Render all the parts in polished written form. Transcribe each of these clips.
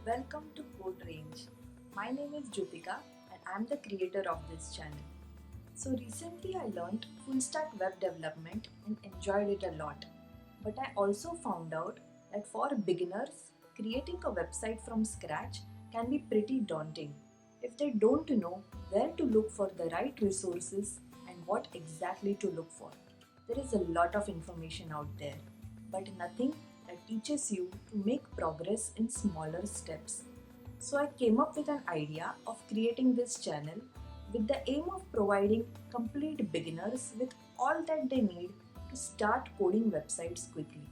Welcome to Code Range. My name is Jyotika and I'm the creator of this channel. So recently I learned full stack web development and enjoyed it a lot. But I also found out that for beginners, creating a website from scratch can be pretty daunting if they don't know where to look for the right resources and what exactly to look for. There is a lot of information out there, but nothing that teaches you to make progress in smaller steps. So I came up with an idea of creating this channel with the aim of providing complete beginners with all that they need to start coding websites quickly.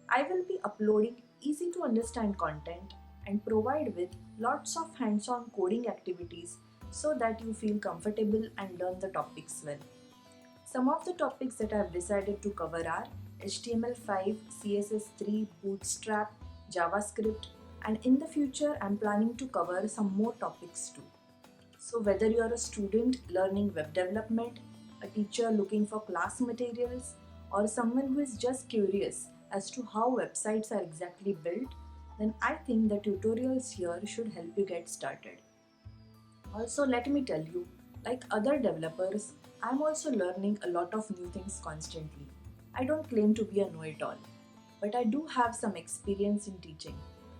I will be uploading easy to understand content and provide with lots of hands-on coding activities so that you feel comfortable and learn the topics well. Some of the topics that I have decided to cover are HTML5, CSS3, Bootstrap, JavaScript, and in the future I'm planning to cover some more topics too. So whether you are a student learning web development, a teacher looking for class materials, or someone who is just curious as to how websites are exactly built, then I think the tutorials here should help you get started. Also, let me tell you, like other developers, I'm also learning a lot of new things constantly. I don't claim to be a know it all, but I do have some experience in teaching.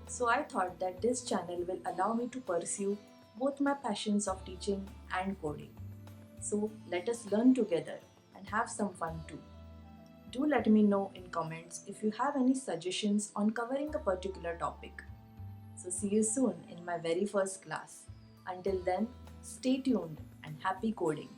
So I thought that this channel will allow me to pursue both my passions of teaching and coding. So let us learn together and have some fun too. Do let me know in comments if you have any suggestions on covering a particular topic. So, see you soon in my very first class. Until then, stay tuned and happy coding.